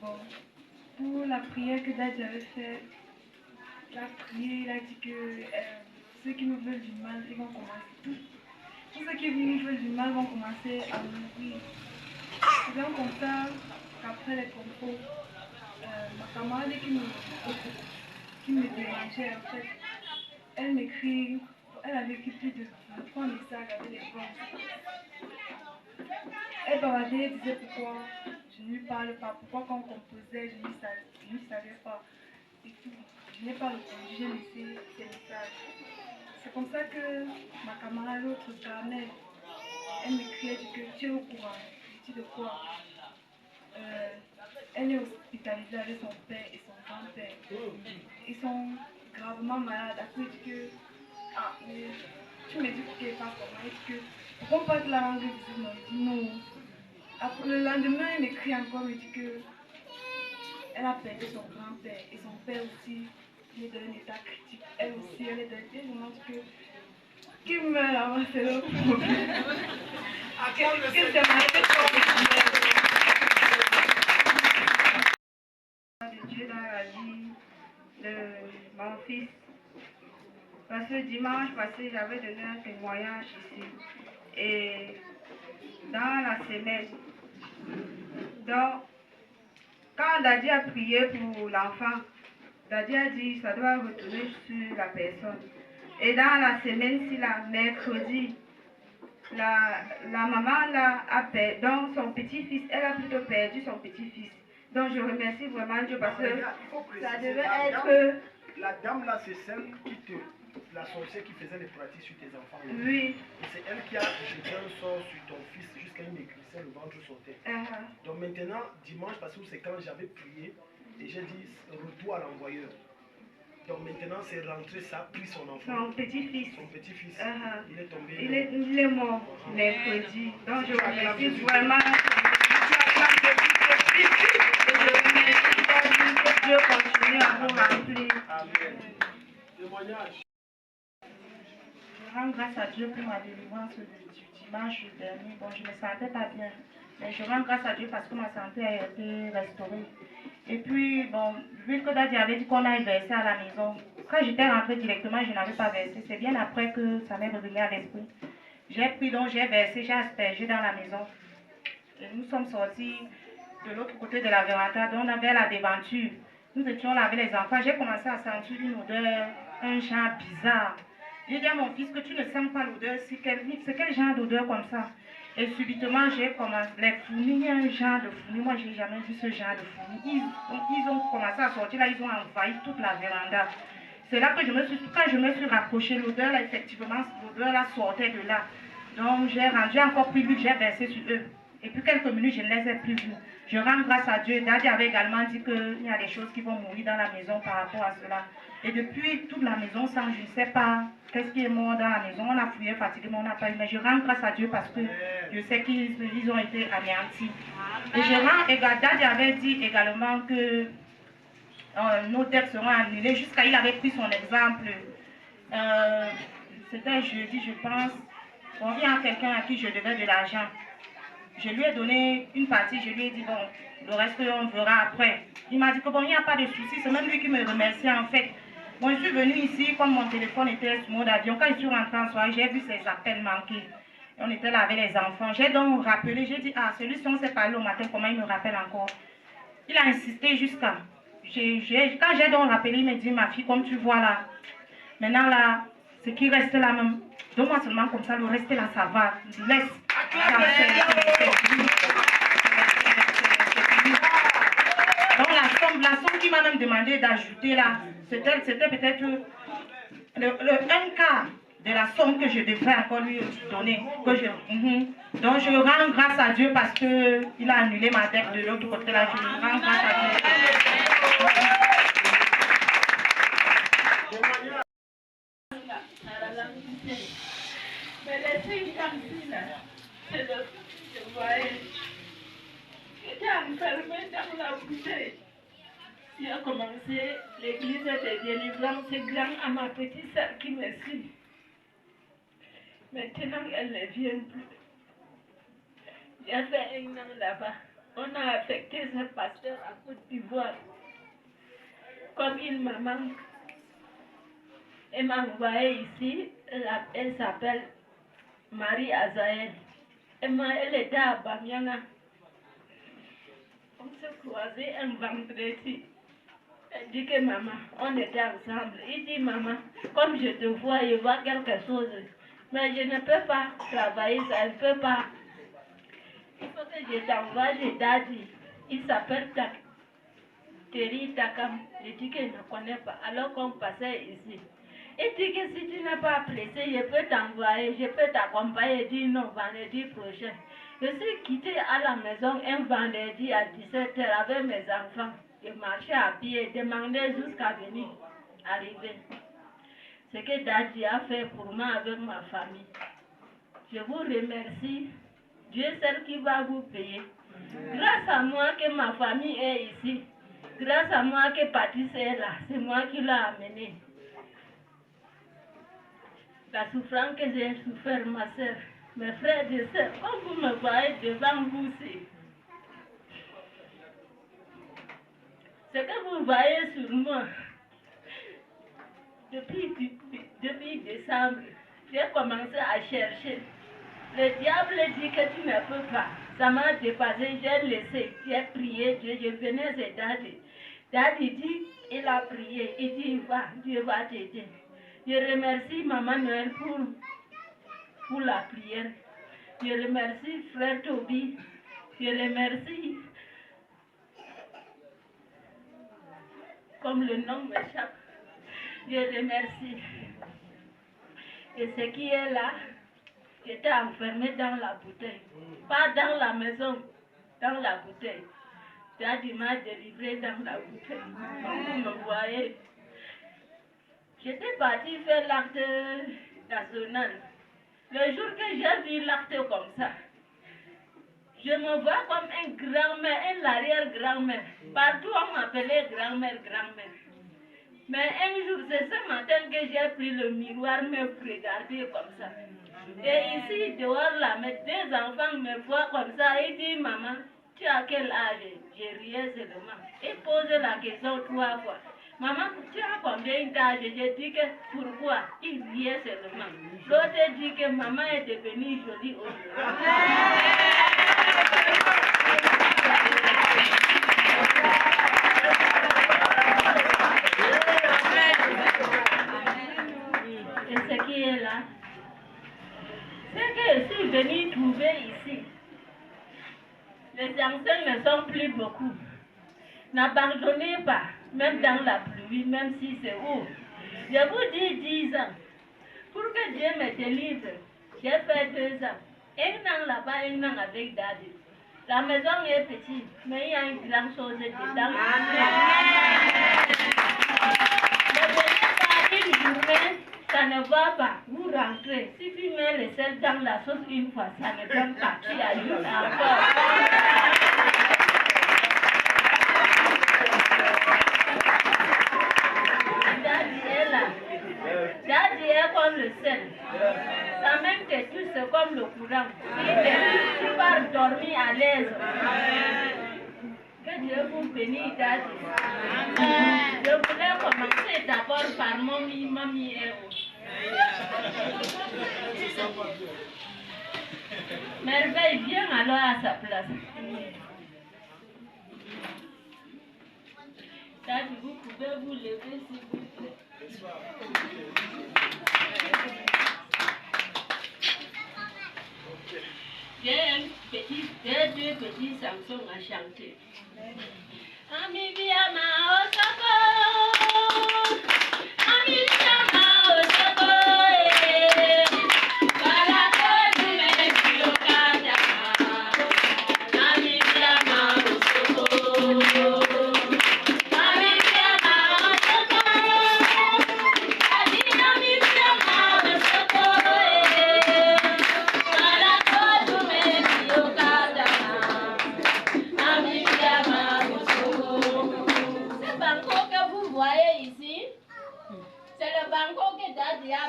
Bon, pour la prière que Daddy avait faite, il a prié, il a dit que ceux qui nous veulent du mal, ils vont commencer. Tous ceux qui nous veulent du mal vont commencer à mourir. C'est donc comme ça qu'après les compos, ma camarade qui me dérangeait en fait, elle m'écrit, elle avait écrit plus de 3 messages avec les femmes. Elle bavardait, elle disait pourquoi je ne lui parle pas, pourquoi quand on composait, je ne savais pas. Et tout. Je n'ai pas répondu, j'ai laissé ces messages. C'est comme ça que ma camarade, l'autre Carmel, elle m'écrit, elle dit que tu es au courant. Je dis de quoi? Elle est hospitalisée avec son père et son grand-père. Ils sont gravement malades. Après, elle dit que mais tu me dis qu'elle passe comment? Elle dit que pourquoi pas de la rendre visite? Non, je dis non. Après, le lendemain, elle m'écrit encore, elle dit que elle a perdu son grand-père et son père aussi. Il est dans un état critique. Elle aussi, elle est dans un état. Je me dis que qui meurt avant, c'est le problème. Qu'est-ce que c'est ma de Dieu dans la vie de mon fils. Parce que dimanche passé, j'avais donné un témoignage ici. Et dans la semaine, donc, quand Daddy a prié pour l'enfant, Daddy a dit ça doit retourner sur la personne. Et dans la semaine-ci, là, mercredi, la maman là, a perdu, donc son petit-fils, elle a plutôt perdu son petit-fils. Donc je remercie vraiment Dieu parce que ça devait être... La dame là, c'est celle qui te... La sorcière qui faisait les pratiques sur tes enfants. Là. Oui. Et c'est elle qui a jeté un sort sur ton fils jusqu'à une maigrissait, le ventre sautait. Donc maintenant, dimanche, parce que c'est quand j'avais prié, et j'ai dit retour à l'envoyeur. Donc maintenant, c'est rentré, ça a pris son enfant. Son petit-fils. Son petit-fils. Il est tombé. Il est mort mercredi. Donc je remercie vraiment. Que Dieu continue à vous remplir. Amen. Témoignage. Je rends grâce à Dieu pour ma délivrance du dimanche dernier. Bon, je ne me sentais pas bien. Mais je rends grâce à Dieu parce que ma santé a été restaurée. Et puis, bon, vu que Daddy avait dit qu'on aille verser à la maison, quand j'étais rentrée directement, je n'avais pas versé. C'est bien après que ça m'est revenu à l'esprit. J'ai pris donc, j'ai versé, j'ai aspergé dans la maison. Et nous sommes sortis de l'autre côté de la véranda, donc on avait la devanture. Nous étions là avec les enfants. J'ai commencé à sentir une odeur, un genre bizarre. J'ai dit à mon fils que tu ne sens pas l'odeur, c'est quel genre d'odeur comme ça? Et subitement, j'ai commencé, les fourmis, il y a un genre de fourmis, moi je n'ai jamais vu ce genre de fourmis. Ils ont commencé à sortir là, ils ont envahi toute la véranda. C'est là que quand je me suis rapprochée, l'odeur là, effectivement, l'odeur là sortait de là. Donc j'ai rendu encore plus vite, j'ai versé sur eux. Et puis quelques minutes, je ne les ai plus vus. Je rends grâce à Dieu. Daddy avait également dit qu'il y a des choses qui vont mourir dans la maison par rapport à cela. Et depuis, toute la maison sent, je ne sais pas qu'est-ce qui est mort dans la maison. On a fouillé fatiguement, on n'a pas eu. Mais je rends grâce à Dieu parce que je sais qu'ils ont été anéantis. Et je rends également, Daddy avait dit également que nos dettes seront annulées. Jusqu'à il avait pris son exemple. C'était jeudi, je pense. On vient à quelqu'un à qui je devais de l'argent. Je lui ai donné une partie, je lui ai dit, bon, le reste, on verra après. Il m'a dit que bon, il n'y a pas de souci, c'est même lui qui me remercie en fait. Bon, je suis venue ici, comme mon téléphone était sur mode avion, quand je suis rentrée en soirée, j'ai vu ses appels manqués. On était là avec les enfants. J'ai donc rappelé, j'ai dit, ah, celui-ci, on s'est parlé au matin, comment il me rappelle encore? Il a insisté jusqu'à... Quand j'ai donc rappelé, il m'a dit, ma fille, comme tu vois là, maintenant là, ce qui reste là même, donne-moi seulement comme ça, le reste là, ça va. Laisse. Donc la somme qu'il m'a même demandé d'ajouter là, c'était peut-être un quart de la somme que je devrais encore lui donner. Donc je rends grâce à Dieu parce qu'il a annulé ma dette de l'autre côté là. Je rends grâce à Dieu. Mais les filles comme là, c'est le fils que vous voyez. J'étais enfermée dans la bouteille. Il a commencé, l'église était délivrante, c'est grand à ma petite sœur qui me suit. Maintenant, elle ne vient plus. Il y avait un an là-bas. on a affecté ce pasteur à Côte d'Ivoire comme une maman. Elle m'a envoyé ici, elle s'appelle Marie Azaël. Elle était à Bamiana. On s'est croisés un vendredi. Elle dit que maman, on était ensemble. Il dit maman, comme je te vois, je vois quelque chose. Mais je ne peux pas travailler ça, je ne peux pas. Il faut que je t'envoie chez Daddy. Il s'appelle Terry Takam. Je dis que je ne connais pas. Alors qu'on passait ici. Il dit que si tu n'es pas pressé, je peux t'envoyer, je peux t'accompagner. Il dit non, vendredi prochain. Je suis quittée à la maison un vendredi à 17h avec mes enfants. Je marchais à pied, demandais jusqu'à venir arriver. Ce que Daddy a fait pour moi avec ma famille. Je vous remercie. Dieu est celle qui va vous payer. Grâce à moi que ma famille est ici. Grâce à moi que Patrice est là. C'est moi qui l'ai amené. La souffrance que j'ai souffert, ma soeur, mes frères et sœurs, quand vous me voyez devant vous, c'est que vous voyez sur moi. Depuis décembre, j'ai commencé à chercher. Le diable dit que tu ne peux pas. Ça m'a dépassé, j'ai laissé, j'ai prié Dieu, je venais de Daddy. Daddy dit, il a prié, il dit, va, Dieu va t'aider. Je remercie Maman Noël pour la prière. Je remercie Frère Toby. Je remercie, comme le nom m'échappe, je remercie. Et ce qui est là, j'étais enfermée dans la bouteille. Pas dans la maison, dans la bouteille. Daddy m'a délivré dans la bouteille. Comme vous me voyez. J'étais partie faire l'acte national. Le jour que j'ai vu l'acte comme ça, je me vois comme un grand-mère, un arrière-grand-mère. Partout on m'appelait grand-mère, grand-mère. Mais un jour, c'est ce matin que j'ai pris le miroir, me regarder comme ça. Et ici, dehors là, mes deux enfants me voient comme ça. Ils disent, maman, tu as quel âge? J'ai riais seulement. Ils posent la question 3 fois. Maman, tu as combien d'âge? J'ai dit que pourquoi? Ils riaient seulement. L'autre dit que maman est devenue jolie aujourd'hui. Et ce qui est là, c'est que je suis venue trouver ici. Les anciens ne sont plus beaucoup. N'abandonnez pas, même dans la pluie, même si c'est haut. Je vous dis 10 ans. Pour que Dieu me délivre, j'ai fait 2 ans. Un an là-bas, un an avec Daddy. La maison est petite, mais il y a une grande chose dedans. Ne venez pas une journée, ça ne va pas. Vous rentrez. Si tu mets le sel dans la sauce une fois, ça ne donne pas. Tu ajoutes encore. Daddy est comme le sel. Sa main te touche, c'est comme le courant. Tu vas dormir à l'aise. Que Dieu vous bénisse, Daddy. Je voulais commencer d'abord par Mamie et Merveille, viens alors à sa place. Daddy, vous pouvez vous lever s'il vous plaît. J'ai 2 petits chansons à chanter. Amibiama Osako, Amibiama Osako, Balako Dume Yokada, Amibiama Osako.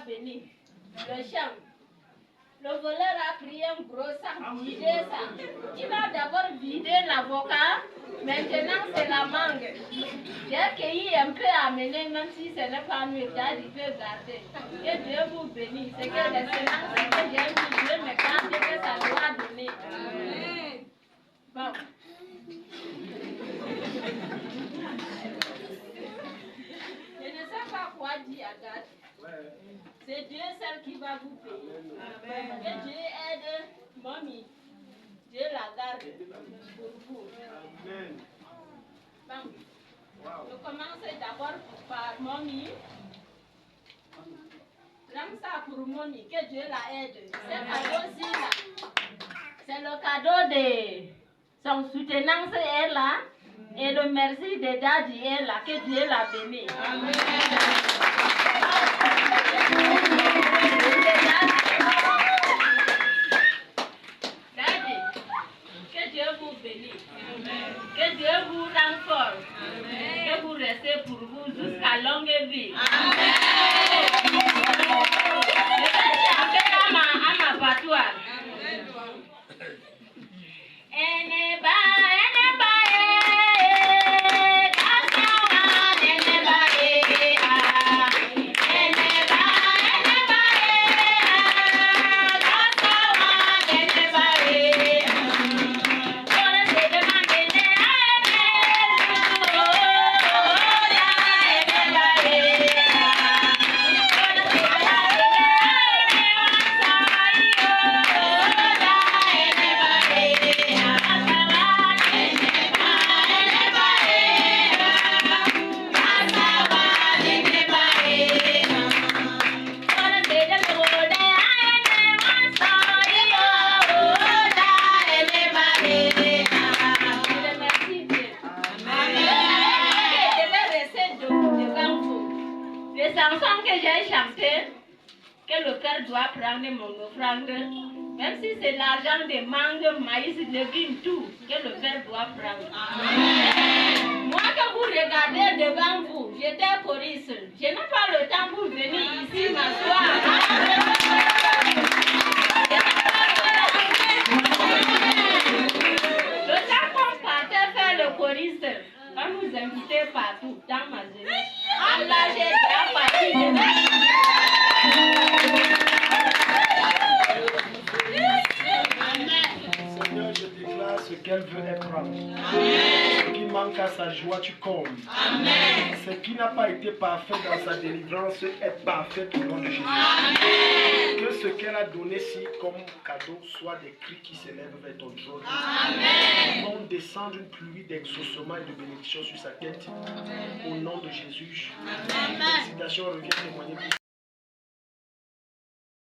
Béni, le champ. Le voleur a pris un gros sac, vidé ça. Il a d'abord vidé la l'avocat. Maintenant, c'est la mangue. J'ai cueilli un peu amené, même si ce n'est pas mieux, il peut garder. Que Dieu vous bénisse. C'est que les semences que j'ai mis, Dieu me garde que ça doit donner. Bon. Je ne sais pas quoi dire, Agathe. C'est Dieu seul qui va vous payer. Que Dieu aide mamie. Dieu la garde pour vous. Amen. Bon. Je commence d'abord par mamie. J'aime ça pour mamie. Que Dieu la aide. C'est cadeau-ci là. C'est le cadeau de son soutenance est là. Et le merci de Daddy est là. Que Dieu la bénisse. Amen. Daddy, que Dieu vous bénisse. Que Dieu vous rende fort. Que vous restez pour vous jusqu'à longue vie. Je vais chanter à ma patois. Mon offrande, même si c'est l'argent de mangue, maïs, légumes, tout, que le Père doit prendre. Amen. Moi que vous regardez devant vous, j'étais choriste. Je n'ai pas le temps pour venir ici m'asseoir. Le temps qu'on partait faire le choriste, on nous invitait partout dans ma jeunesse. Allah, j'ai déjà parti de Ce qu'elle veut, elle prend. Ce qui manque à sa joie, tu combles. Amen. Ce qui n'a pas été parfait dans sa délivrance est parfait au nom de Jésus. Amen. Que ce qu'elle a donné si comme cadeau soit des cris qui s'élèvent vers ton trône. Amen. On descend une pluie d'exaucement et de bénédiction sur sa tête. Amen. Au nom de Jésus. Amen. Félicitations, reviens témoigner.